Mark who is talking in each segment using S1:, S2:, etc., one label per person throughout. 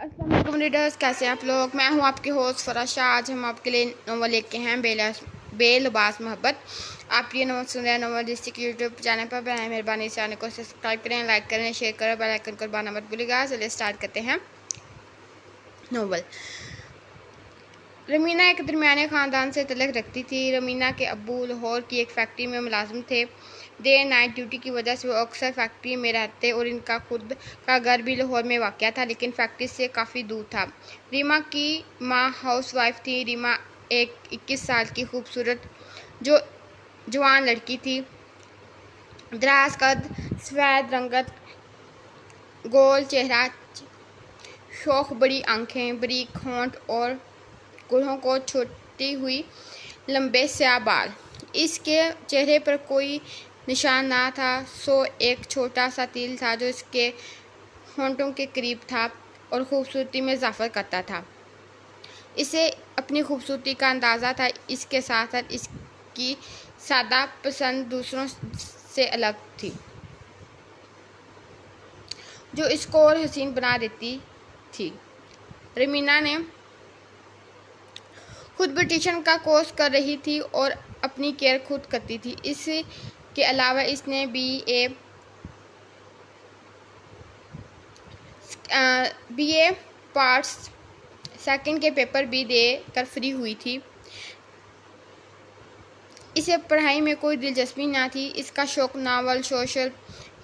S1: अस्सलाम वालेकुम रीडर्स, कैसे हैं आप लोग। मैं हूं आपकी होस्ट फराशा। आज हम आपके लिए नोवेल लेके हैं बेलबास मोहब्बत। आप ये नोवेल सुन रहे हैं नोवेल डिस्ट्रिक्ट यूट्यूब चैनल पर। बनाए मेहरबानी चैनल को सब्सक्राइब करें, लाइक करें, शेयर करें, बेल आइकन को दबाना मत भूलिएगा। चलिए स्टार्ट करते हैं नोवेल। रमीना एक दरमियाने ख़ानदान से तल्लुक़ रखती थी। रमीना के अब्बू लाहौर की एक फैक्ट्री में मुलाजिम थे। डे नाइट ड्यूटी की वजह से वो अक्सर फैक्ट्री में रहते और इनका खुद का घर भी लाहौर में वाक़या था, लेकिन फैक्ट्री से काफ़ी दूर था। रीमा की माँ हाउस वाइफ थी। रीमा एक 21 साल की खूबसूरत जवान लड़की थी। दराज कद, सफ़ेद रंगत, गोल चेहरा, शौक बड़ी आंखें, बारीक होंठ और गुल्हों को छोटी हुई लंबे स्याह बाल। इसके चेहरे पर कोई निशान ना था, सो एक छोटा सा तिल था जो इसके होंठों के करीब था और खूबसूरती में इजाफा करता था। इसे अपनी खूबसूरती का अंदाज़ा था। इसके साथ साथ इसकी सादा पसंद दूसरों से अलग थी, जो इसको और हसीन बना देती थी। रमीना ने खुद ब्यूटिशियन का कोर्स कर रही थी और अपनी केयर खुद करती थी। इसके अलावा इसने बीए पार्ट्स सेकंड के पेपर भी दे कर फ्री हुई थी। इसे पढ़ाई में कोई दिलचस्पी ना थी। इसका शौक नावल, सोशल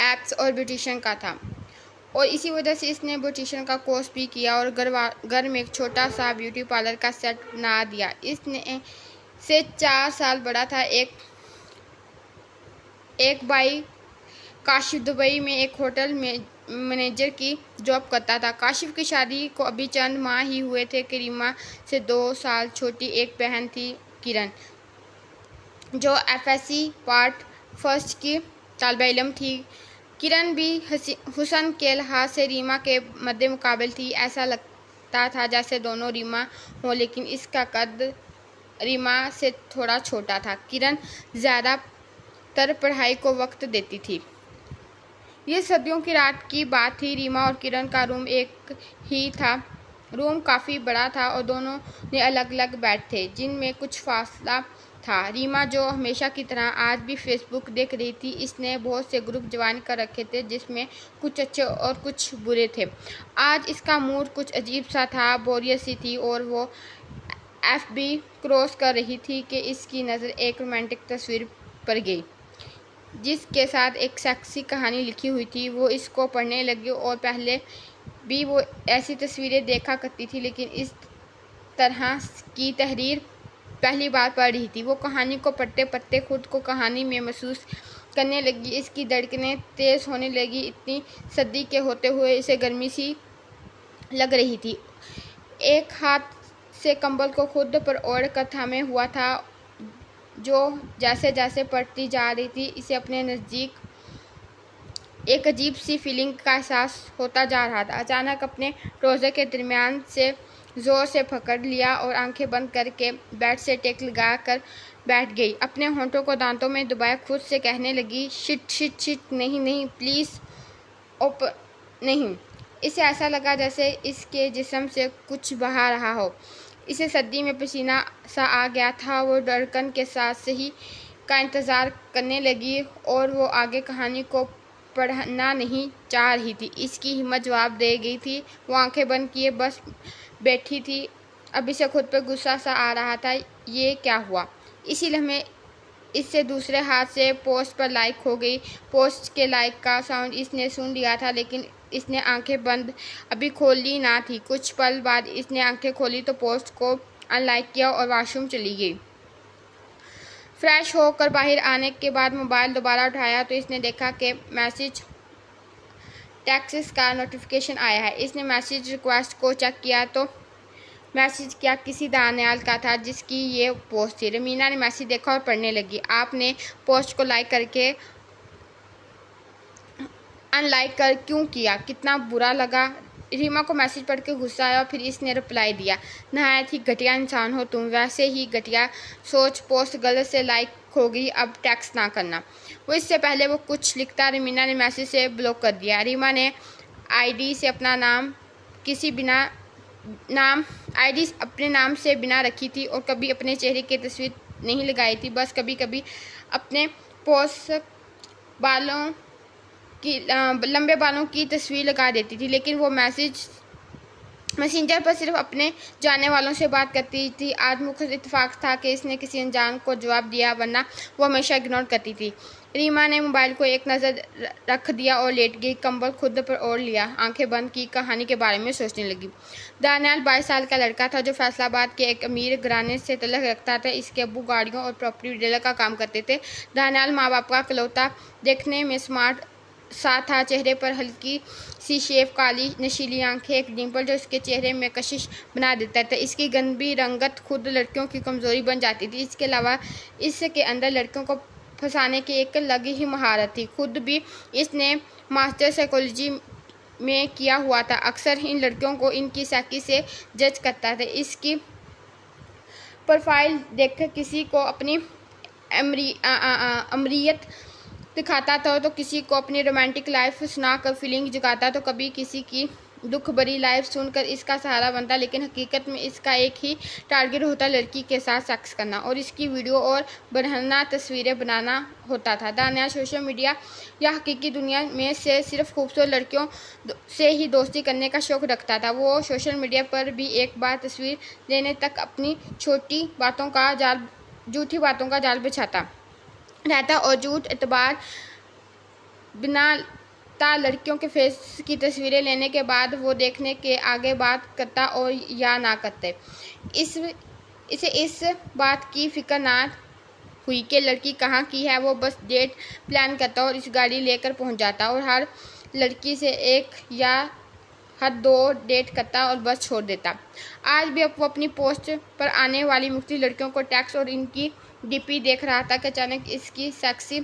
S1: एक्ट्स और ब्यूटिशियन का था और इसी वजह से इसने ब्यूटिशियन का कोर्स भी किया और घर में एक छोटा सा ब्यूटी पार्लर का सेट बना दिया। इसने से 4 साल बड़ा था। एक भाई काशिफ दुबई में एक होटल में मैनेजर की जॉब करता था। काशिफ की शादी को अभी चंद माह ही हुए थे कि रीमा से 2 साल छोटी एक बहन थी, किरण, जो एफएससी पार्ट फर्स्ट की तालिबा इल्म थी। किरण भी हुस्न के लिहाज से रीमा के मद्दे मुकाबिल थी। ऐसा लगता था जैसे दोनों रीमा हो, लेकिन इसका कद रीमा से थोड़ा छोटा था। किरण ज़्यादातर पढ़ाई को वक्त देती थी। ये सर्दियों की रात की बात थी। रीमा और किरण का रूम एक ही था। रूम काफ़ी बड़ा था और दोनों ने अलग अलग बेड थे जिनमें कुछ फासला था। रीमा, जो हमेशा की तरह आज भी फेसबुक देख रही थी, इसने बहुत से ग्रुप ज्वाइन कर रखे थे जिसमें कुछ अच्छे और कुछ बुरे थे। आज इसका मूड कुछ अजीब सा था, बोरियत सी थी और वो एफबी क्रॉस कर रही थी कि इसकी नज़र एक रोमांटिक तस्वीर पर गई जिसके साथ एक सेक्सी कहानी लिखी हुई थी। वो इसको पढ़ने लगी और पहले भी वो ऐसी तस्वीरें देखा करती थी, लेकिन इस तरह की तहरीर पहली बार पढ़ रही थी। वो कहानी को पढ़ते पढ़ते खुद को कहानी में महसूस करने लगी। इसकी धड़कनें तेज़ होने लगी। इतनी सर्दी के होते हुए इसे गर्मी सी लग रही थी। एक हाथ से कंबल को खुद पर ओढ़ कर थामे हुआ था, जो जैसे जैसे पढ़ती जा रही थी इसे अपने नज़दीक एक अजीब सी फीलिंग का एहसास होता जा रहा था। अचानक अपने रोज़े के दरमियान से ज़ोर से पकड़ लिया और आंखें बंद करके बेड से टेक लगा कर बैठ गई। अपने होंठों को दांतों में दबाए खुद से कहने लगी, शिट शिट शिट, नहीं नहीं प्लीज़, ओप नहीं। इसे ऐसा लगा जैसे इसके जिस्म से कुछ बहा रहा हो। इसे सर्दी में पसीना सा आ गया था। वो धड़कन के साथ सही का इंतज़ार करने लगी और वो आगे कहानी को पढ़ना नहीं चाह रही थी। इसकी हिम्मत जवाब दे गई थी। वो आंखें बंद किए बस बैठी थी। अब इसे खुद पर गुस्सा सा आ रहा था। ये क्या हुआ? इसी लम्हे इससे दूसरे हाथ से पोस्ट पर लाइक हो गई। पोस्ट के लाइक का साउंड इसने सुन लिया था, लेकिन इसने आंखें बंद अभी खोली ना थी। कुछ पल बाद इसने आंखें खोली तो पोस्ट को अनलाइक किया और वॉशरूम चली गई। फ्रेश होकर बाहर आने के बाद मोबाइल दोबारा उठाया तो इसने देखा कि मैसेज टैक्सेस का नोटिफिकेशन आया है। इसने मैसेज रिक्वेस्ट को चेक किया तो मैसेज क्या किसी दानियाल का था जिसकी ये पोस्ट थी। रमीना ने मैसेज देखा और पढ़ने लगी, आपने पोस्ट को लाइक करके अनलाइक कर क्यों किया? कितना बुरा लगा। रीमा को मैसेज पढ़ के गुस्सा आया और फिर इसने रिप्लाई दिया, नहायत ही घटिया इंसान हो तुम, वैसे ही घटिया सोच, पोस्ट गलत से लाइक हो गई, अब टैक्स ना करना। वो इससे पहले वो कुछ लिखता रमीना ने मैसेज से ब्लॉक कर दिया। रीमा ने आईडी से अपना नाम किसी बिना नाम आईडी अपने नाम से बिना रखी थी और कभी अपने चेहरे की तस्वीर नहीं लगाई थी। बस कभी कभी अपने पोस्ट बालों की लंबे बालों की तस्वीर लगा देती थी, लेकिन वो मैसेंजर पर सिर्फ अपने जानने वालों से बात करती थी। आज मुख्य इत्तेफाक था कि इसने किसी अनजान को जवाब दिया, वरना वो हमेशा इग्नोर करती थी। रीमा ने मोबाइल को एक नज़र रख दिया और लेट गई, कंबल खुद पर ओढ़ लिया, आंखें बंद की, कहानी के बारे में सोचने लगी। दानियाल 22 साल का लड़का था जो फैसलाबाद के एक अमीर घराने से तल्लुक़ रखता था। इसके अब्बू गाड़ियों और प्रॉपर्टी डीलर का काम करते थे। दानियाल माँ बाप का इकलौता, देखने में स्मार्ट सा था। चेहरे पर हल्की सी शेव, काली नशीली आंखें, एक डिंपल जो इसके चेहरे में कशिश बना देता था। इसकी गंदी रंगत खुद लड़कियों की कमज़ोरी बन जाती थी। इसके अलावा इसके अंदर लड़कियों को फंसाने की एक अलग ही महारत थी। खुद भी इसने मास्टर साइकोलॉजी में किया हुआ था। अक्सर इन लड़कियों को इनकी साकी से जज करता था। इसकी प्रोफाइल देखकर किसी को अपनी अमरीयत दिखाता था तो किसी को अपनी रोमांटिक लाइफ सुनाकर फीलिंग जगाता, तो कभी किसी की दुख भरी लाइफ सुनकर इसका सहारा बनता। लेकिन हकीकत में इसका एक ही टारगेट होता, लड़की के साथ सेक्स करना और इसकी वीडियो और बढ़िया तस्वीरें बनाना होता था। दानियाल सोशल मीडिया या हकीकी दुनिया में से सिर्फ खूबसूरत लड़कियों से ही दोस्ती करने का शौक़ रखता था। वो सोशल मीडिया पर भी एक बार तस्वीर लेने तक अपनी झूठी बातों का जाल बिछाता रहता और झूठ एतबार बिना लड़कियों के फेस की तस्वीरें लेने के बाद वो देखने के आगे बात करता और या ना करते। इसे इस बात की फिक्र ना हुई कि लड़की कहाँ की है। वो बस डेट प्लान करता और इस गाड़ी लेकर पहुँच जाता और हर लड़की से एक या हर 2 डेट करता और बस छोड़ देता। आज भी वो अपनी पोस्ट पर आने वाली मुख्तलिफ लड़कियों को टैक्स और इनकी डीपी देख रहा था कि अचानक इसकी सेक्सी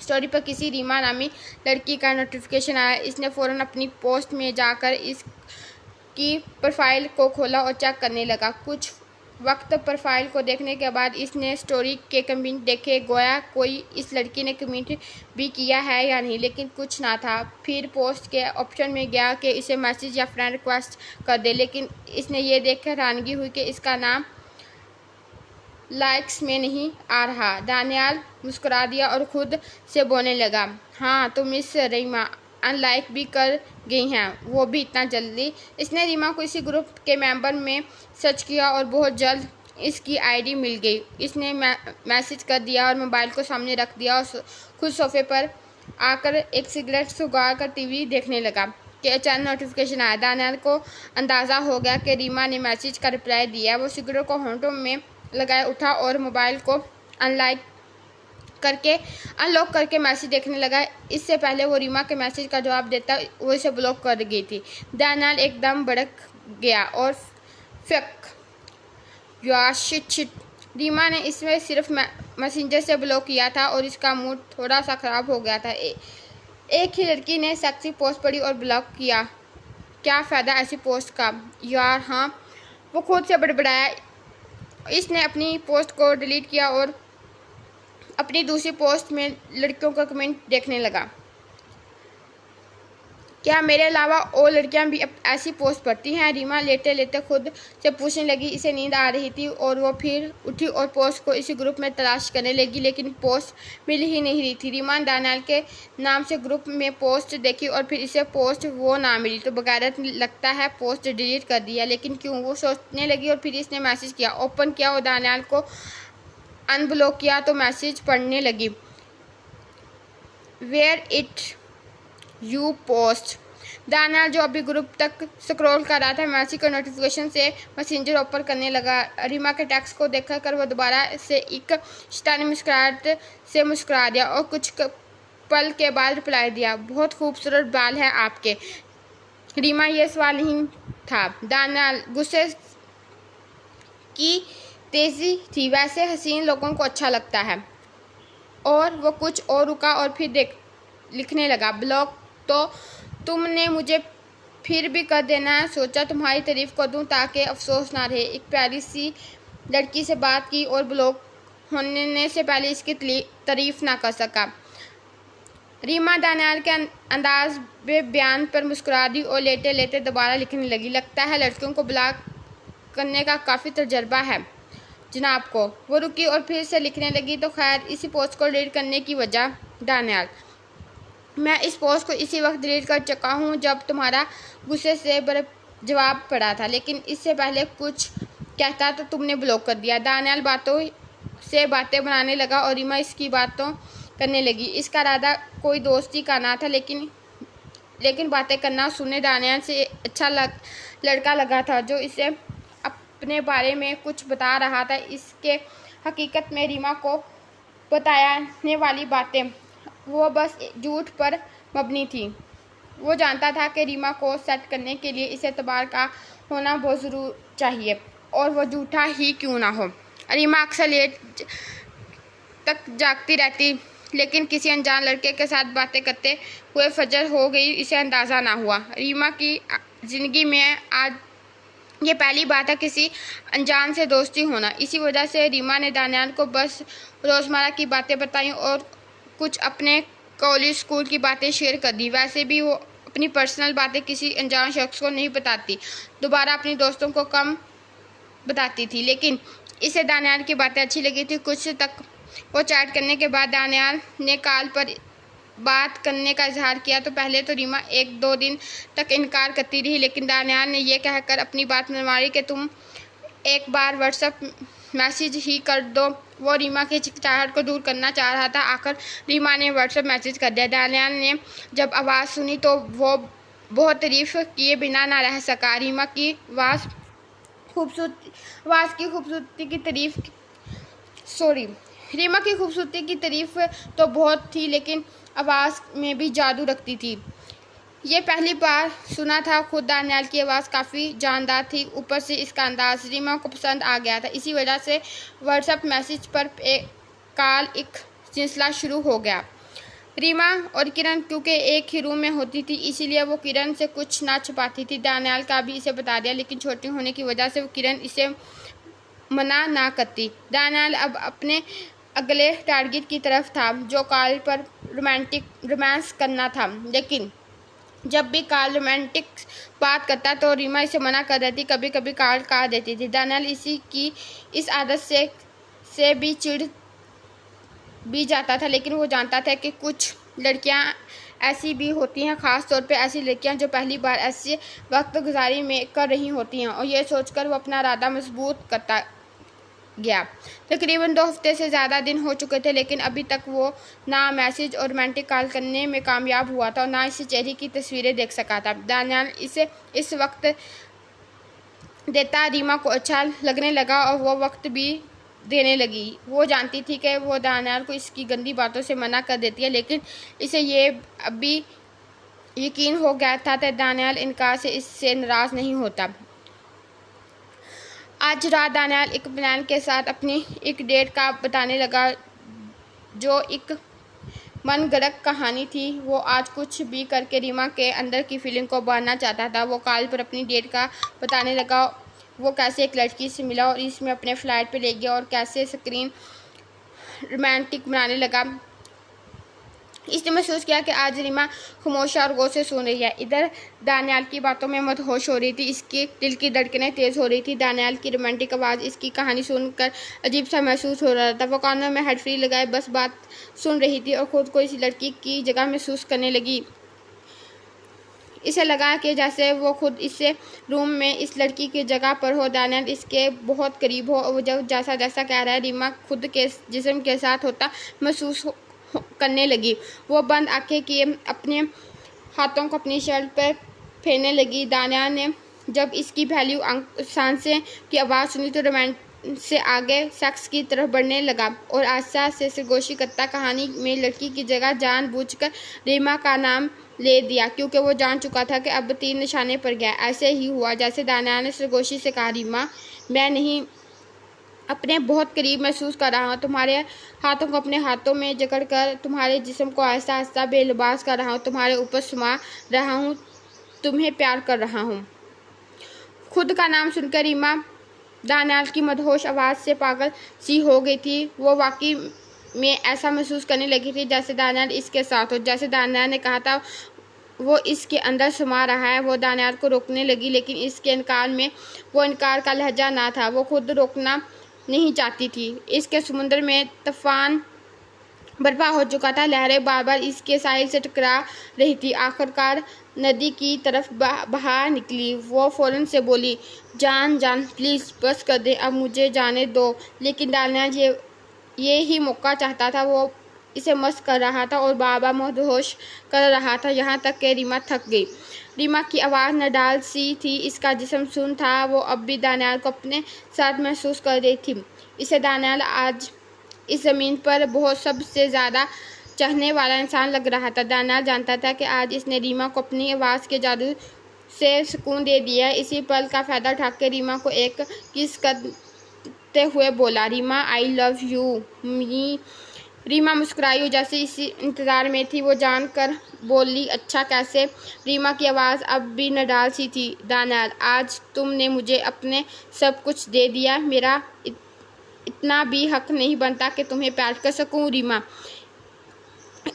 S1: स्टोरी पर किसी रीमा नामी लड़की का नोटिफिकेशन आया। इसने फ़ौरन अपनी पोस्ट में जाकर इसकी प्रोफाइल को खोला और चेक करने लगा। कुछ वक्त प्रोफाइल को देखने के बाद इसने स्टोरी के कमेंट देखे, गोया कोई इस लड़की ने कमेंट भी किया है या नहीं, लेकिन कुछ ना था। फिर पोस्ट के ऑप्शन में गया कि इसे मैसेज या फ्रेंड रिक्वेस्ट कर दे, लेकिन इसने ये देखकर हैरानगी हुई कि इसका नाम लाइक्स में नहीं आ रहा। दानियाल मुस्कुरा दिया और खुद से बोलने लगा, हाँ तो मिस रीमा अनलाइक भी कर गई हैं, वो भी इतना जल्दी। इसने रीमा को इसी ग्रुप के मेंबर में सर्च किया और बहुत जल्द इसकी आईडी मिल गई। इसने मैसेज कर दिया और मोबाइल को सामने रख दिया और खुद सोफे पर आकर एक सिगरेट सुगा कर टीवी देखने लगा कि अचानक नोटिफिकेशन आया। दानियाल को अंदाज़ा हो गया कि रीमा ने मैसेज का रिप्लाई दिया। वो सिगरेट को होंठों में लगाए उठा और मोबाइल को अनलॉक करके मैसेज देखने लगा। इससे पहले वो रीमा के मैसेज का जवाब देता, वो इसे ब्लॉक कर गई थी। दानियाल एकदम भड़क गया और शिट, रीमा ने इसमें सिर्फ मैसेंजर से ब्लॉक किया था और इसका मूड थोड़ा सा ख़राब हो गया था। एक ही लड़की ने सेक्सी पोस्ट पढ़ी और ब्लॉक किया, क्या फ़ायदा ऐसी पोस्ट का यार। हाँ, वो खुद से बड़बड़ाया। इसने अपनी पोस्ट को डिलीट किया और अपनी दूसरी पोस्ट में लड़कियों का कमेंट देखने लगा। क्या मेरे अलावा और लड़कियां भी ऐसी पोस्ट पढ़ती हैं? रीमा लेटे लेटे खुद से पूछने लगी। इसे नींद आ रही थी और वो फिर उठी और पोस्ट को इसी ग्रुप में तलाश करने लगी, लेकिन पोस्ट मिल ही नहीं रही थी। रीमा दानियाल के नाम से ग्रुप में पोस्ट देखी और फिर इसे पोस्ट वो ना मिली तो बगैरत लगता है पोस्ट डिलीट कर दिया। लेकिन क्यों, वो सोचने लगी और फिर इसने मैसेज किया, ओपन किया और दानियाल को अनब्लॉक किया तो मैसेज पढ़ने लगी, where it you post. Daniyal जो अभी ग्रुप तक स्क्रॉल कर रहा था, मैसेज का नोटिफिकेशन से मैसेंजर ओपन करने लगा। रीमा के टेक्स्ट को देखकर वो दोबारा से एक शैतानी मुस्कुराहट से मुस्कुरा दिया और कुछ पल के बाद रिप्लाई दिया, बहुत खूबसूरत बाल है आपके। रीमा ये सवाल नहीं था, दानियाल गुस्से की तेज़ी थी। वैसे हसीन लोगों को अच्छा लगता है। और वो कुछ और रुका और फिर लिखने लगा, ब्लॉक तो तुमने मुझे फिर भी कर देना है, सोचा तुम्हारी तारीफ कर दूं ताकि अफसोस ना रहे। एक प्यारी सी लड़की से बात की और ब्लॉक होने से पहले इसकी तारीफ ना कर सका। रीमा दानियाल के अंदाज बयान पर मुस्कुरा दी और लेटे लेटे दोबारा लिखने लगी। लगता है लड़कियों को ब्लॉक करने का काफ़ी तजर्बा है जनाब को। वो रुकी और फिर से लिखने लगी। तो खैर, इसी पोस्ट को डिलीट करने की वजह दानियाल, मैं इस पोस्ट को इसी वक्त डिलीट कर चुका हूँ जब तुम्हारा गुस्से से जवाब पड़ा था, लेकिन इससे पहले कुछ कहता तो तुमने ब्लॉक कर दिया। दानियाल बातों से बातें बनाने लगा और रीमा इसकी बातों करने लगी। इसका इरादा कोई दोस्ती का ना था, लेकिन बातें करना सुनने दानियाल से अच्छा लड़का लगा था जो इसे अपने बारे में कुछ बता रहा था। इसके हकीकत में रीमा को बताने वाली बातें वो बस झूठ पर मबनी थी। वो जानता था कि रीमा को सेट करने के लिए इस एतबार का होना बहुत ज़रूर चाहिए, और वो झूठा ही क्यों ना हो। रीमा अक्सर लेट तक जागती रहती, लेकिन किसी अनजान लड़के के साथ बातें करते हुए फजर हो गई इसे अंदाज़ा ना हुआ। रीमा की ज़िंदगी में आज ये पहली बात है किसी अनजान से दोस्ती होना। इसी वजह से रीमा ने दानियाल को बस रोज़मर्रा की बातें बताई और कुछ अपने कॉलेज स्कूल की बातें शेयर कर दी। वैसे भी वो अपनी पर्सनल बातें किसी अनजान शख्स को नहीं बताती, दोबारा अपनी दोस्तों को कम बताती थी, लेकिन इसे दानियाल की बातें अच्छी लगी थी। कुछ तक वो चैट करने के बाद दानियाल ने कॉल पर बात करने का इजहार किया तो पहले तो रीमा 1-2 दिन तक इनकार करती रही, लेकिन दानियाल ने यह कहकर अपनी बात मनवाई कि तुम एक बार व्हाट्सएप मैसेज ही कर दो। वो रीमा की हिचकिचाहट को दूर करना चाह रहा था। आखिर रीमा ने व्हाट्सएप मैसेज कर दिया। दानियाल ने जब आवाज़ सुनी तो वो बहुत तारीफ किए बिना ना रह सका। रीमा की आवाज़ की खूबसूरती की तारीफ तो बहुत थी, लेकिन आवाज़ में भी जादू रखती थी। ये पहली बार सुना था। खुद दानियाल की आवाज़ काफ़ी जानदार थी, ऊपर से इसका अंदाज रीमा को पसंद आ गया था। इसी वजह से व्हाट्सएप मैसेज पर एक सिलसिला शुरू हो गया। रीमा और किरण क्योंकि एक ही रूम में होती थी, इसीलिए वो किरण से कुछ ना छुपाती थी। दानियाल का भी इसे बता दिया, लेकिन छोटी होने की वजह से वो किरण इसे मना ना करती। दानियाल अब अपने अगले टारगेट की तरफ था, जो कॉल पर रोमांस करना था, लेकिन जब भी कॉल रोमांटिक बात करता तो रीमा इसे मना कर देती, कभी कभी कॉल काट देती थी। दानियाल इस आदत से भी चिढ़ भी जाता था, लेकिन वो जानता था कि कुछ लड़कियां ऐसी भी होती हैं, ख़ास तौर पे ऐसी लड़कियां जो पहली बार ऐसे वक्त गुजारी में कर रही होती हैं, और ये सोचकर वो अपना इरादा मजबूत करता गया। तकरीबन 2 हफ्ते से ज़्यादा दिन हो चुके थे, लेकिन अभी तक वो ना मैसेज और रोमांटिक कॉल करने में कामयाब हुआ था और ना इसे चेहरे की तस्वीरें देख सका था। दानियाल इसे इस वक्त देता रीमा को अच्छा लगने लगा और वो वक्त भी देने लगी। वो जानती थी कि वो दानियाल को इसकी गंदी बातों से मना कर देती है, लेकिन इसे ये अभी यकीन हो गया था कि दानियाल इनकार से इससे नाराज़ नहीं होता। आज रात दानियाल एक प्लान के साथ अपनी एक डेट का बताने लगा, जो एक मनगढ़ंत कहानी थी। वो आज कुछ भी करके रीमा के अंदर की फीलिंग को बढ़ाना चाहता था। वो कॉल पर अपनी डेट का बताने लगा, वो कैसे एक लड़की से मिला और इसमें अपने फ्लाइट पे ले गया और कैसे स्क्रीन रोमांटिक बनाने लगा। इसने महसूस किया कि आज रीमा खामोश और गौर से सुन रही है। इधर दानियाल की बातों में मदहोश हो रही थी, इसके दिल की धड़कनें तेज़ हो रही थी। दानियाल की रोमांटिक आवाज़ इसकी कहानी सुनकर अजीब सा महसूस हो रहा था। वो कानों में हेड फ्री लगाए बस बात सुन रही थी और ख़ुद को इस लड़की की जगह महसूस करने लगी। इसे लगा कि जैसे वो खुद इस रूम में इस लड़की की जगह पर हो, दानियाल इसके बहुत करीब हो, और वो जैसा कह रहा है रीमा खुद के जिस्म के साथ होता महसूस करने लगी। वो बंद आंखें किए अपने हाथों को अपनी शर्ट पर फेरने लगी। दानियाल ने जब इसकी पहली सांसें की आवाज़ सुनी तो रोमांस से आगे सेक्स की तरफ बढ़ने लगा और आस्था से सरगोशी करता कहानी में लड़की की जगह जानबूझकर रीमा का नाम ले दिया, क्योंकि वो जान चुका था कि अब 3 निशाने पर गया। ऐसे ही हुआ जैसे दानियाल ने सरगोशी से कहा, रीमा मैं नहीं अपने बहुत करीब महसूस कर रहा हूँ। तुम्हारे हाथों को अपने हाथों में जकड़ कर तुम्हारे जिस्म को आहिस्ता आहिस्ता बेलिबास कर रहा हूँ, तुम्हारे ऊपर समा रहा हूँ, तुम्हें प्यार कर रहा हूँ। खुद का नाम सुनकर रीमा दानियाल की मदहोश आवाज़ से पागल सी हो गई थी। वो वाकई में ऐसा महसूस करने लगी थी जैसे दानियाल इसके साथ हो। जैसे दानियाल ने कहा था वो इसके अंदर समा रहा है। वो दानियाल को रोकने लगी, लेकिन इसके इनकार में वो इनकार का लहजा ना था। वो खुद रोकना नहीं चाहती थी। इसके समुद्र में तूफान बर्फा हो चुका था। लहरें बार बार इसके साहिल से टकरा रही थी। आखिरकार नदी की तरफ बाहर निकली। वो फौरन से बोली, जान जान प्लीज़ बस कर दे, अब मुझे जाने दो। लेकिन दानियाल ये ही मौका चाहता था। वो इसे मस्त कर रहा था और बार बार मदहोश कर रहा था, यहाँ तक कि रीमा थक गई। रीमा की आवाज़ नडाल सी थी, इसका जिस्म सुन्न था। वो अब भी दानियाल को अपने साथ महसूस कर रही थी। इसे दानियाल आज इस ज़मीन पर बहुत सबसे ज़्यादा चाहने वाला इंसान लग रहा था। दानियाल जानता था कि आज इसने रीमा को अपनी आवाज़ के जादू से सुकून दे दिया। इसी पल का फ़ायदा उठाकर रीमा को एक किस करते हुए बोला, रीमा आई लव यू मी। रीमा मुस्कुराई जैसे इसी इंतज़ार में थी। वो जानकर बोली, अच्छा कैसे? रीमा की आवाज़ अब भी नडाल सी थी। दानियाल, आज तुमने मुझे अपने सब कुछ दे दिया। मेरा इतना भी हक नहीं बनता कि तुम्हें प्यार कर सकूं। रीमा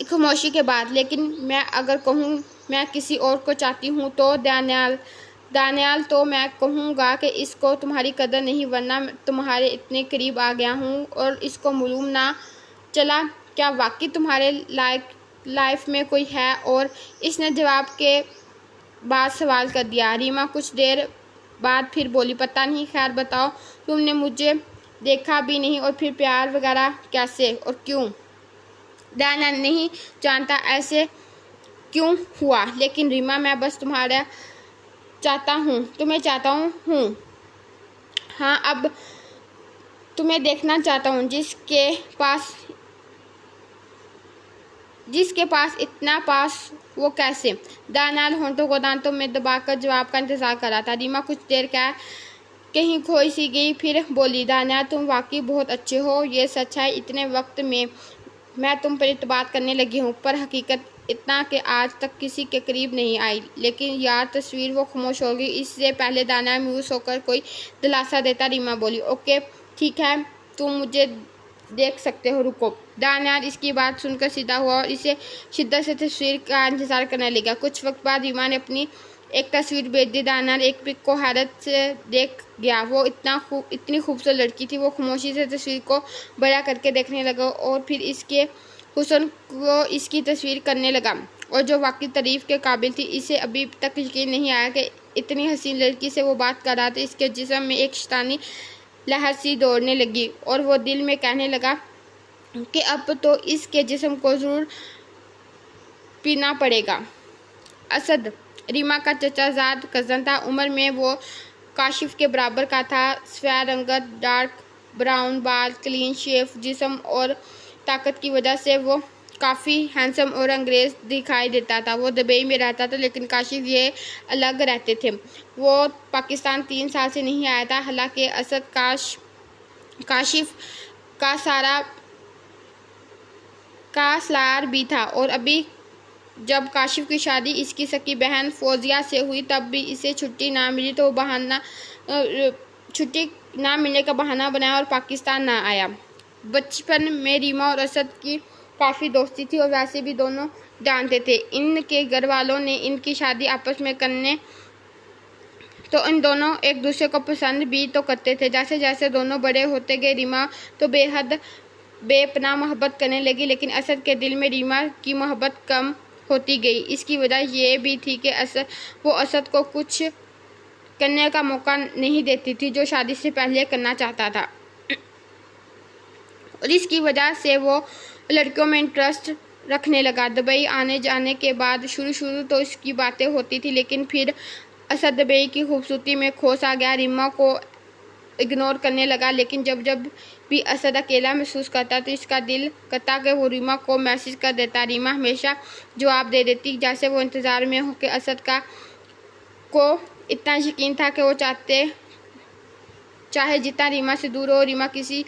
S1: खामोशी के बाद, लेकिन मैं अगर कहूँ मैं किसी और को चाहती हूँ तो दानियाल तो मैं कहूँगा कि इसको तुम्हारी कदर नहीं, वरना तुम्हारे इतने करीब आ गया हूँ और इसको मालूम ना चला। क्या वाकई तुम्हारे लाइफ में कोई है? और इसने जवाब के बाद सवाल कर दिया। रीमा कुछ देर बाद फिर बोली, पता नहीं, खैर बताओ, तुमने मुझे देखा भी नहीं और फिर प्यार वगैरह कैसे और क्यों? दानियाल नहीं जानता ऐसे क्यों हुआ, लेकिन रीमा मैं बस तुम्हें चाहता हूँ। हाँ, अब तुम्हें देखना चाहता हूँ, जिसके पास इतना पास वो कैसे? दानियाल होंठों को दांतों में दबाकर जवाब का इंतजार कर रहा था। रीमा कुछ देर कहीं खोई सी गई, फिर बोली, दानियाल तुम वाकई बहुत अच्छे हो, ये सच है। इतने वक्त में मैं तुम पर इत्मीनान करने लगी हूँ, पर हकीकत इतना कि आज तक किसी के करीब नहीं आई। लेकिन यार तस्वीर। वो खामोश हो गई। इससे पहले दानियाल मायूस होकर कोई दिलासा देता, रीमा बोली, ओके ठीक है, तुम मुझे देख सकते हो, रुको। दानियाल इसकी बात सुनकर सीधा हुआ और इसे शिद्दत से तस्वीर का इंतजार करने लगा। कुछ वक्त बाद रीमा ने अपनी एक तस्वीर भेज दी। दानियाल एक पिक को हैरत से देख गया। वो इतनी खूबसूरत लड़की थी। वो खामोशी से तस्वीर को बड़ा करके देखने लगा और फिर इसके हुस्न को इसकी तस्वीर करने लगा और जो वाकई तारीफ के काबिल थी। इसे अभी तक यकीन नहीं आया कि इतनी हसीन लड़की से वो बात कर रहा था। इसके जिस्म में एक शैतानी लहर सी दौड़ने लगी और वो दिल में कहने लगा कि अब तो इसके जिस्म को ज़रूर पीना पड़ेगा। असद रीमा का चचाजाद कज़न था। उम्र में वो काशिफ के बराबर का था। सफ़ेद रंगत, डार्क ब्राउन बाल, क्लीन शेव जिस्म और ताकत की वजह से वो काफ़ी हैंडसम और अंग्रेज़ दिखाई देता था। वो दुबई में रहता था, लेकिन काशिफ ये अलग रहते थे। वो पाकिस्तान 3 साल से नहीं आया था। हालांकि असद काशिफ का सालार भी था और अभी जब काशिफ की शादी इसकी सकी बहन फौजिया से हुई, तब भी इसे छुट्टी ना मिली तो छुट्टी ना मिलने का बहाना बनाया और पाकिस्तान ना आया। बचपन में रीमा और असद की काफ़ी दोस्ती थी और वैसे भी दोनों जानते थे। इनके घर वालों ने इनकी शादी आपस में करने तो इन दोनों एक दूसरे को पसंद भी तो करते थे। जैसे जैसे दोनों बड़े होते गए, रीमा तो बेपनाह मोहब्बत करने लगी, लेकिन असद के दिल में रीमा की मोहब्बत कम होती गई। इसकी वजह यह भी थी कि वो असद को कुछ करने का मौका नहीं देती थी जो शादी से पहले करना चाहता था, और इसकी वजह से वो लड़कियों में इंटरेस्ट रखने लगा। दुबई आने जाने के बाद शुरू तो इसकी बातें होती थी, लेकिन फिर असद दुबई की खूबसूरती में खोस आ गया। रीमा को इग्नोर करने लगा, लेकिन जब भी असद अकेला महसूस करता तो इसका दिल करता कि वो रीमा को मैसेज कर देता। रीमा हमेशा जवाब दे देती, जैसे वो इंतज़ार में हो कि असद को इतना यकीन था कि वो चाहे जितना रीमा से दूर हो, रीमा किसी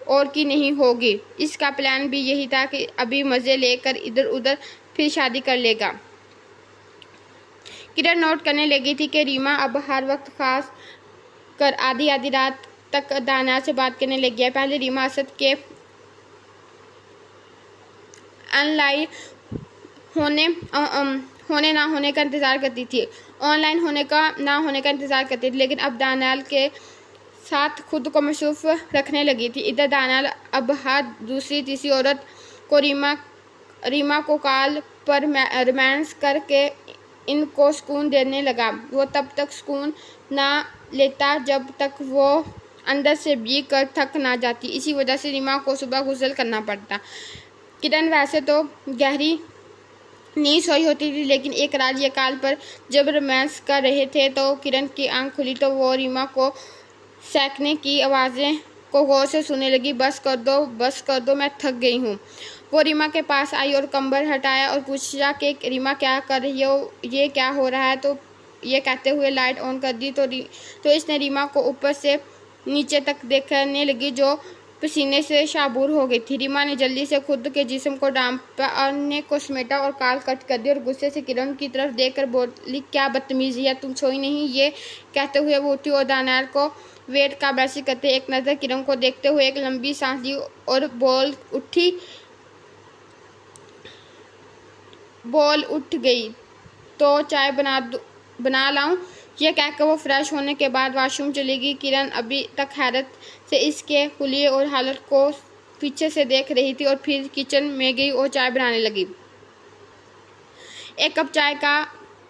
S1: और की नहीं होगी। इसका प्लान भी यही था कि अभी मज़े लेकर इधर उधर फिर शादी कर लेगा। किरण नोट करने लगी थी कि रीमा अब हर वक्त खास कर आधी रात तक दानियाल से बात करने लगी है। पहले रीमा असद के ऑनलाइन होने ना होने का इंतज़ार करती थी, ऑनलाइन होने का ना होने का इंतज़ार करती थी, लेकिन अब दानियाल के साथ खुद को मसरूफ़ रखने लगी थी। इधर दानियाल अब हर दूसरी तीसरी औरत को रीमा को कॉल पर रोमांस करके इनको सुकून देने लगा। वो तब तक सुकून ना लेता जब तक वो अंदर से भीग कर थक ना जाती। इसी वजह से रीमा को सुबह गुस्ल करना पड़ता। किरण वैसे तो गहरी नींद सोई होती थी, लेकिन एक रात ये कॉल पर जब रोमांस कर रहे थे तो किरण की आंख खुली तो वो रीमा को सहकने की आवाज़ें को गौर से सुनने लगी। बस कर दो, मैं थक गई हूँ। वो रीमा के पास आई और कंबल हटाया और पूछा कि रीमा क्या कर रही हो, ये क्या हो रहा है। तो ये कहते हुए लाइट ऑन कर दी तो इसने रीमा को ऊपर से नीचे तक देखने लगी, जो पसीने से शाबूर हो गई थी। रीमा ने जल्दी से खुद के जिस्म को ढांपा और ने को समेटा और कॉल कट कर दी और गुस्से से किरण की तरफ देखकर बोली, क्या बदतमीजी है, तुम सोई नहीं। ये कहते हुए वो उठी और दानियाल को वेट का मैसेज करते एक नज़र किरण को देखते हुए एक लंबी सांस ली और बोल उठ गई, तो चाय बना लाऊं। यह कहकर वो फ्रेश होने के बाद वॉशरूम चली गई। किरण अभी तक हैरत से इसके हुलिये और हालत को पीछे से देख रही थी और फिर किचन में गई और चाय बनाने लगी। एक कप चाय का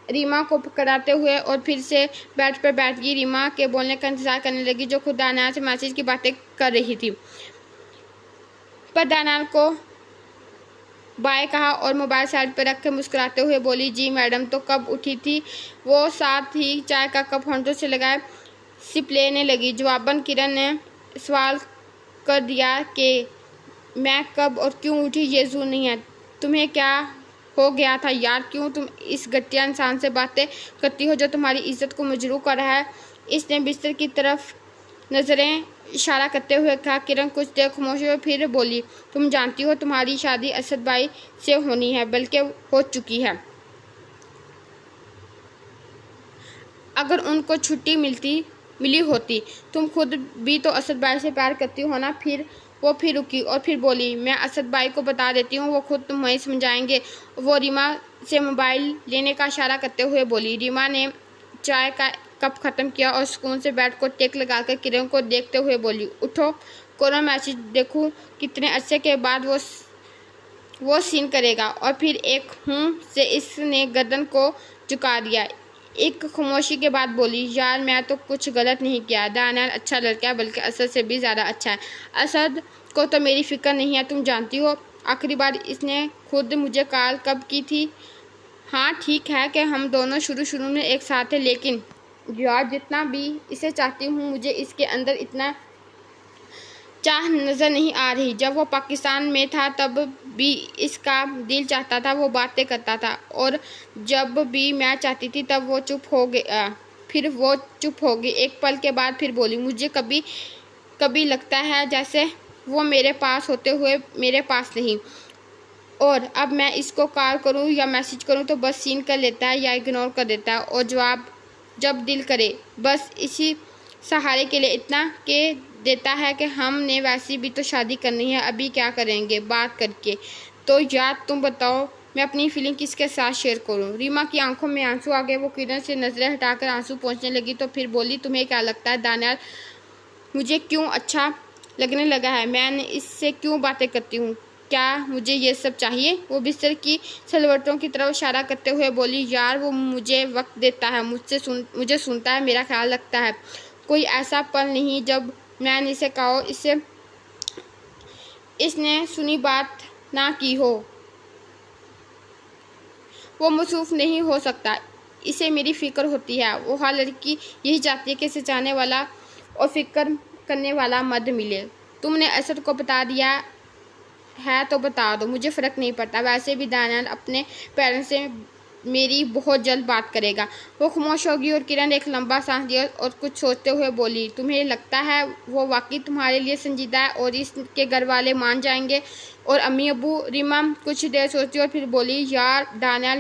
S1: रीमा को पकड़ाते हुए और फिर से बेड पर बैठ गई। रीमा के बोलने का इंतजार करने लगी, जो खुद दानियाल से मैसेज की बातें कर रही थी। पर दानियाल को बाय कहा और मोबाइल साइड पर रख के मुस्कुराते हुए बोली, जी मैडम, तो कब उठी थी। वो साथ ही चाय का कप होंठों से लगाए सिप लेने लगी। जवाबन किरण ने सवाल कर दिया कि मैं कब और क्यों उठी ये जरूर नहीं है। तुम्हें क्या हो गया था यार, क्यों तुम इस घटिया इंसान से बातें करती हो जो तुम्हारी इज्जत को मजरूह कर रहा है। इसने बिस्तर की तरफ नजरें इशारा करते हुए कहा। किरण कुछ देर खामोश हुई, फिर बोली, तुम जानती हो तुम्हारी शादी असद भाई से होनी है, बल्कि हो चुकी है। अगर उनको छुट्टी मिली होती, तुम खुद भी तो असद भाई से प्यार करती हो ना। फिर रुकी और फिर बोली, मैं असद भाई को बता देती हूँ, वो खुद तुम्हें समझाएंगे। वो रीमा से मोबाइल लेने का इशारा करते हुए बोली। रीमा ने चाय का कप ख़त्म किया और सुकून से बेड को टेक लगाकर किरण को देखते हुए बोली, उठो, करो मैसेज, देखूं कितने अरसे के बाद वो सीन करेगा। और फिर एक हूँ से इसने गर्दन को झुका दिया। एक खामोशी के बाद बोली, यार मैं तो कुछ गलत नहीं किया। दानियाल अच्छा लड़का है, बल्कि असद से भी ज़्यादा अच्छा है। असद को तो मेरी फिक्र नहीं है, तुम जानती हो आखिरी बार इसने खुद मुझे कॉल कब की थी। हाँ ठीक है कि हम दोनों शुरू में एक साथ थे, लेकिन यार जितना भी इसे चाहती हूँ, मुझे इसके अंदर इतना चाह नज़र नहीं आ रही। जब वो पाकिस्तान में था तब भी इसका दिल चाहता था, वो बातें करता था, और जब भी मैं चाहती थी तब वो चुप हो गया। फिर वो चुप हो गई। एक पल के बाद फिर बोली, मुझे कभी कभी लगता है जैसे वो मेरे पास होते हुए मेरे पास नहीं, और अब मैं इसको कॉल करूँ या मैसेज करूँ तो बस सीन कर लेता है या इग्नोर कर देता है, और जवाब जब दिल करे बस इसी सहारे के लिए इतना के देता है कि हमने वैसे भी तो शादी करनी है, अभी क्या करेंगे बात करके। तो यार तुम बताओ, मैं अपनी फीलिंग किसके साथ शेयर करूं। रीमा की आंखों में आंसू आ गए। वो किरण से नज़रें हटाकर आंसू पोंछने लगी, तो फिर बोली, तुम्हें क्या लगता है दानियाल मुझे क्यों अच्छा लगने लगा है। मैं इससे क्यों बातें करती हूँ, क्या मुझे ये सब चाहिए। वो बिस्तर की सलवटों की तरफ इशारा करते हुए बोली, यार वो मुझे वक्त देता है, मुझे सुनता है, मेरा ख्याल रखता है। कोई ऐसा पल नहीं जब मैंने इसे कहा इसने सुनी बात ना की हो। वो मसरूफ़ नहीं हो सकता, इसे मेरी फ़िक्र होती है। वो हर लड़की यही चाहती है कि इसे चाहने वाला और फिक्र करने वाला मर्द मिले। तुमने असद को बता दिया है तो बता दो, मुझे फ़र्क नहीं पड़ता। वैसे भी दानियाल अपने पेरेंट्स से मेरी बहुत जल्द बात करेगा। वो खामोश होगी और किरण एक लंबा सांस लिया और कुछ सोचते हुए बोली, तुम्हें लगता है वो वाकई तुम्हारे लिए संजीदा है और इसके घर वाले मान जाएंगे और अम्मी अबू। रीमा कुछ देर सोची और फिर बोली, यार दानियाल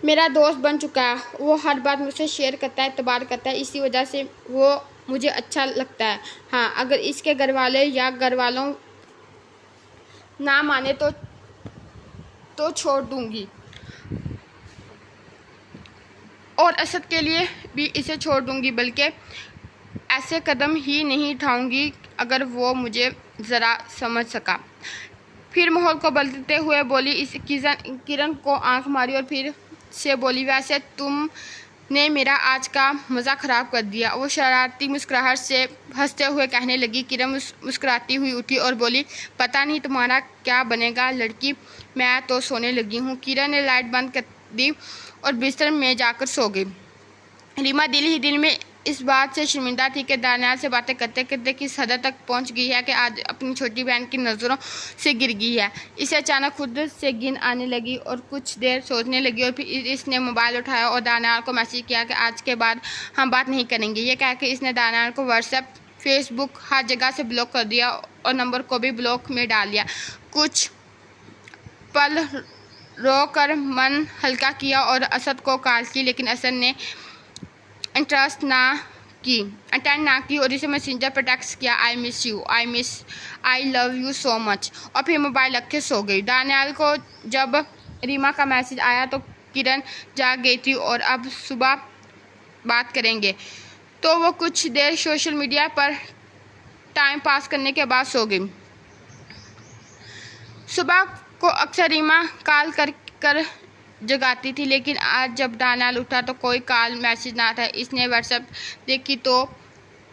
S1: मेरा दोस्त बन चुका है। वो हर बात मुझसे शेयर करता है, इतबार करता है, इसी वजह से वो मुझे अच्छा लगता है। हाँ, अगर इसके घर वाले या घर वालों ना माने तो छोड़ दूंगी और असद के लिए भी इसे छोड़ दूंगी, बल्कि ऐसे कदम ही नहीं उठाऊंगी अगर वो मुझे ज़रा समझ सका। फिर माहौल को बदलते हुए बोली। इस किरण को आंख मारी और फिर से बोली, वैसे तुमने मेरा आज का मज़ा ख़राब कर दिया। वो शरारती मुस्कुराहट से हंसते हुए कहने लगी। किरण मुस्कुराती हुई उठी और बोली, पता नहीं तुम्हारा क्या बनेगा लड़की, मैं तो सोने लगी हूँ। किरण ने लाइट बंद कर दी और बिस्तर में जाकर सो गई। रीमा दिल ही दिल में इस बात से शर्मिंदा थी कि दानियाल से बातें करते करते किस हद तक पहुंच गई है कि आज अपनी छोटी बहन की नज़रों से गिर गई है। इसे अचानक खुद से घिन आने लगी और कुछ देर सोचने लगी और फिर इसने मोबाइल उठाया और दानियाल को मैसेज किया कि आज के बाद हम बात नहीं करेंगे। ये कह के इसने दानियाल को व्हाट्सएप, फेसबुक हर जगह से ब्लॉक कर दिया और नंबर को भी ब्लॉक में डाल दिया। कुछ पल रो कर मन हल्का किया और असद को कॉल की, लेकिन असद ने अटेंड ना की और इसे मैसेंजर पर टेक्स्ट किया, I love you so much, और फिर मोबाइल रख के सो गई। दानियाल को जब रीमा का मैसेज आया तो किरण जाग गई थी और अब सुबह बात करेंगे, तो वो कुछ देर सोशल मीडिया पर टाइम पास करने के बाद सो गई। सुबह को अक्सर रीमा कॉल कर जगाती थी, लेकिन आज जब दानियाल उठा तो कोई कॉल मैसेज ना था। इसने व्हाट्सएप देखी तो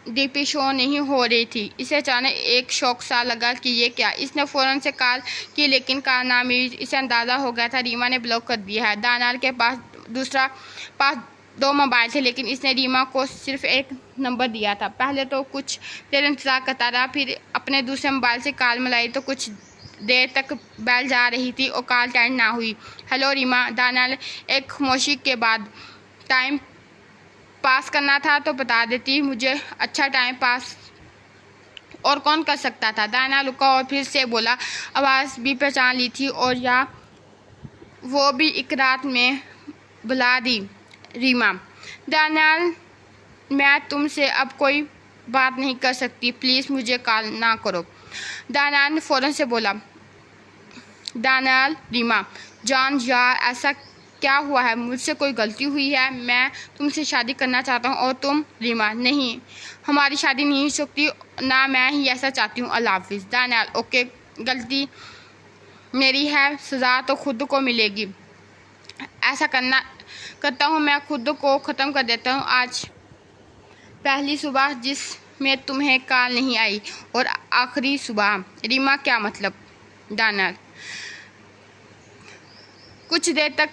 S1: डीपी शो नहीं हो रही थी। इसे अचानक एक शौक सा लगा कि ये क्या। इसने फ़ौरन से कॉल की, लेकिन कॉल ना मिली। इसे अंदाज़ा हो गया था रीमा ने ब्लॉक कर दिया है। दानियाल के पास दो मोबाइल थे, लेकिन इसने रीमा को सिर्फ एक नंबर दिया था। पहले तो कुछ देर इंतज़ार करता रहा, फिर अपने दूसरे मोबाइल से कॉल मिलाई तो कुछ देर तक बेल जा रही थी और कॉल अटेंड ना हुई। हेलो रीमा, दानियाल एक खामोशी के बाद, टाइम पास करना था तो बता देती, मुझे अच्छा टाइम पास और कौन कर सकता था। दानियाल रुका और फिर से बोला, आवाज़ भी पहचान ली थी और या वो भी एक रात में बुला दी। रीमा, दानियाल, मैं तुमसे अब कोई बात नहीं कर सकती, प्लीज़ मुझे कॉल ना करो। दानियाल ने फ़ौरन से बोला। दानियाल, रीमा, जान यार ऐसा क्या हुआ है, मुझसे कोई गलती हुई है, मैं तुमसे शादी करना चाहता हूँ और तुम। रीमा, नहीं, हमारी शादी नहीं हो सकती, ना मैं ही ऐसा चाहती हूँ, अल्लाह हाफिज़। दानियाल, ओके, गलती मेरी है, सज़ा तो खुद को मिलेगी। ऐसा करता हूँ, मैं खुद को ख़त्म कर देता हूँ। आज पहली सुबह जिसमें तुम्हें कॉल नहीं आई और आखिरी सुबह। रीमा, क्या मतलब। दानियाल, कुछ देर तक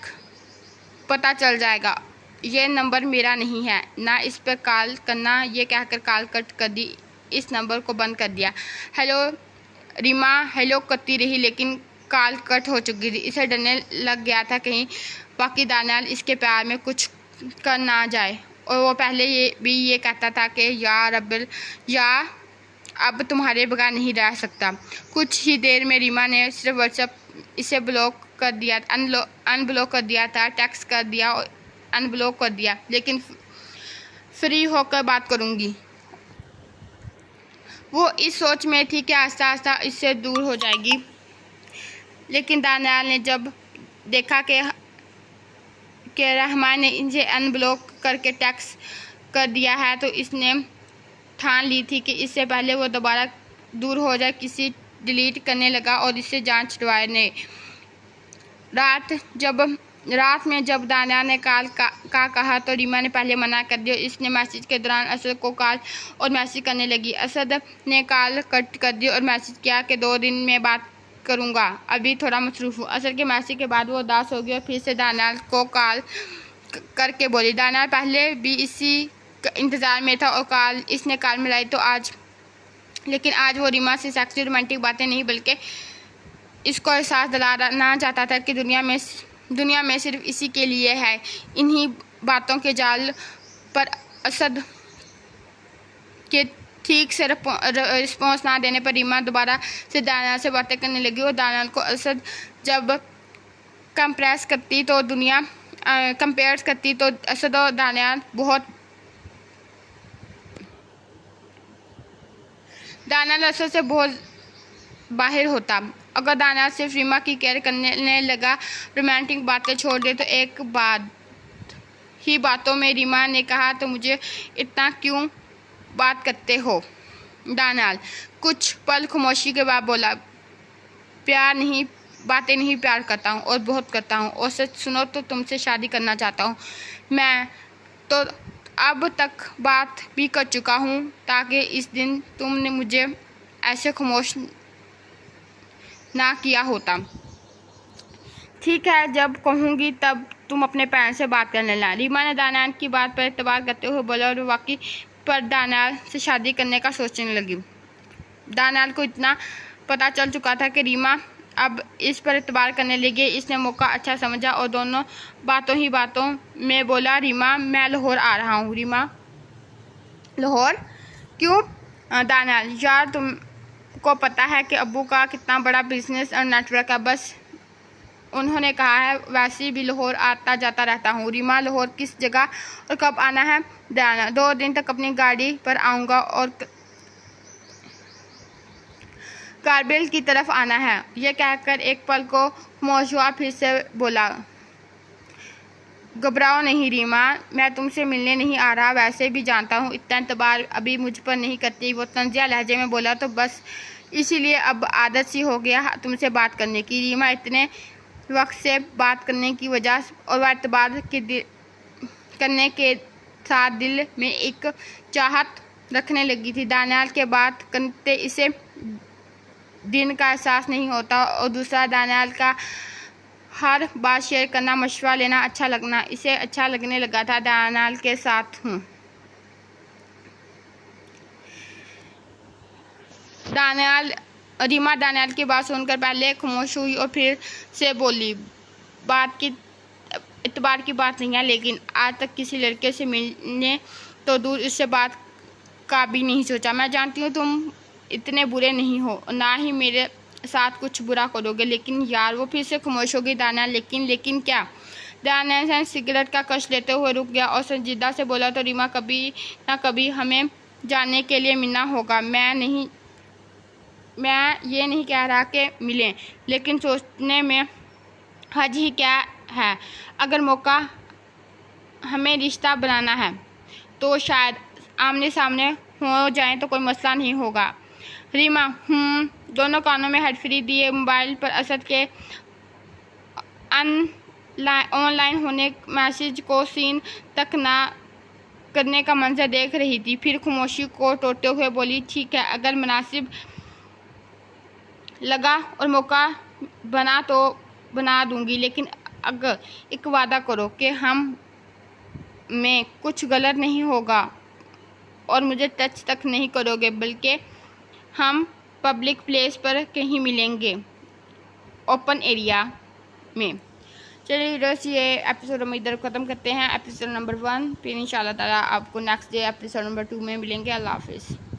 S1: पता चल जाएगा। ये नंबर मेरा नहीं है, ना इस पर कॉल करना। ये कहकर कॉल कट कर दी, इस नंबर को बंद कर दिया। हेलो रीमा हेलो करती रही, लेकिन कॉल कट हो चुकी थी। इसे डरने लग गया था कहीं बाकी दानियाल इसके प्यार में कुछ कर ना जाए, और वो पहले ये कहता था कि या अब तुम्हारे बगैर नहीं रह सकता। कुछ ही देर में रीमा ने सिर्फ व्हाट्सएप इसे ब्लॉक कर दिया, अनब्लॉक कर दिया था, टेक्स्ट कर दिया और अनब्लॉक कर दिया, लेकिन फ्री होकर बात करूँगी। वो इस सोच में थी कि आस्ता आस्ता इससे दूर हो जाएगी, लेकिन दानियाल ने जब देखा कि रहमान ने इसे अनब्लॉक करके टेक्स्ट कर दिया है, तो इसने ठान ली थी कि इससे पहले वो दोबारा दूर हो जाए किसी डिलीट करने लगा और इससे जान छुड़वाने। रात में जब दानियाल ने कॉल का कहा तो रीमा ने पहले मना कर दिया। इसने मैसेज के दौरान असद को कॉल और मैसेज करने लगी। असद ने कॉल कट कर दी और मैसेज किया कि 2 दिन में बात करूँगा, अभी थोड़ा मसरूफ़ हूँ। असद के मैसेज के बाद वो उदास हो गई और फिर से दानियाल को कॉल करके बोली। दानियाल पहले भी इसी इंतज़ार में था और इसने कॉल मिलाई तो लेकिन आज वो रीमा से सेक्सी रोमांटिक बातें नहीं, बल्कि इसको एहसास दिलाना चाहता था कि दुनिया में सिर्फ इसी के लिए है। इन्हीं बातों के जाल पर असद के ठीक से रिस्पॉन्स ना देने पर रीमा दोबारा से दानियाल से बातें करने लगी और दानियाल को असद जब कंपेयर करती तो असद और दानियाल असद से बहुत बाहर होता। अगर दानियाल सिर्फ रीमा की केयर करने लगा, रोमांटिक बातें छोड़ दे, तो एक बाद ही बातों में रीमा ने कहा, तो मुझे इतना क्यों बात करते हो? दानियाल कुछ पल खामोशी के बाद बोला, प्यार नहीं, बातें नहीं, प्यार करता हूँ और बहुत करता हूँ, और सच सुनो तो तुमसे शादी करना चाहता हूँ। मैं तो अब तक बात भी कर चुका हूँ, ताकि इस दिन तुमने मुझे ऐसे खामोश ना किया होता। ठीक है, जब कहूँगी तब तुम अपने पेरेंट्स से बात कर लेना। रीमा ने दानियाल की बात पर एतबार करते हुए बोला और वाकई पर दानियाल से शादी करने का सोचने लगी। दानियाल को इतना पता चल चुका था कि रीमा अब इस पर एतबार करने लगी। इसने मौका अच्छा समझा और दोनों बातों ही बातों में बोला, रीमा मैं लाहौर आ रहा हूँ। रीमा लाहौर क्यों? दानियाल यार तुमको पता है कि अब्बू का कितना बड़ा बिजनेस और नेटवर्क है, बस उन्होंने कहा है, वैसे भी लाहौर आता जाता रहता हूँ। रीमा लाहौर किस जगह और कब आना है? दानियाल 2 दिन तक अपनी गाड़ी पर आऊँगा और कारबिल की तरफ आना है। यह कहकर एक पल को खामोश हुआ, फिर से बोला, घबराओ नहीं रीमा, मैं तुमसे मिलने नहीं आ रहा, वैसे भी जानता हूँ इतना एतबार अभी मुझ पर नहीं करती। वो तंजिया लहजे में बोला, तो बस इसीलिए अब आदत सी हो गया तुमसे बात करने की। रीमा इतने वक्त से बात करने की वजह और वह एतबार करने के साथ दिल में एक चाहत रखने लगी थी। दानियाल के बात करते इसे दिन का एहसास नहीं होता, और दूसरा दानियाल का हर बात शेयर करना, मशवरा लेना अच्छा लगना इसे अच्छा लगने लगा था। दानियाल के साथ हूँ। रीमा दानियाल की बात सुनकर पहले खामोश हुई और फिर से बोली, बात की इतबार की बात नहीं है, लेकिन आज तक किसी लड़के से मिलने तो दूर इससे बात का भी नहीं सोचा। मैं जानती हूँ तुम इतने बुरे नहीं हो, ना ही मेरे साथ कुछ बुरा करोगे, लेकिन यार वो फिर से खामोश हो गई। दानियाल लेकिन क्या? दानियाल सिगरेट का कश लेते हुए रुक गया और संजीदा से बोला, तो रीमा कभी ना कभी हमें जानने के लिए मिलना होगा। मैं ये नहीं कह रहा कि मिलें, लेकिन सोचने में हर्ज ही क्या है? अगर मौका हमें रिश्ता बनाना है तो शायद आमने सामने हो जाए तो कोई मसला नहीं होगा। रीमा दोनों कानों में हेडफ्री दिए मोबाइल पर असद के ऑनलाइन होने मैसेज को सीन तक ना करने का मंजर देख रही थी। फिर खामोशी को तोड़ते हुए बोली, ठीक है, अगर मुनासिब लगा और मौका बना तो बना दूंगी, लेकिन अगर एक वादा करो कि हम में कुछ गलत नहीं होगा और मुझे टच तक नहीं करोगे, बल्कि हम पब्लिक प्लेस पर कहीं मिलेंगे, ओपन एरिया में। चलिए दोस्त, ये एपिसोड हम इधर ख़त्म करते हैं, एपिसोड नंबर 1। फिर इंशाल्लाह ताला आपको नेक्स्ट डे एपिसोड नंबर 2 में मिलेंगे। अल्लाह हाफिज़।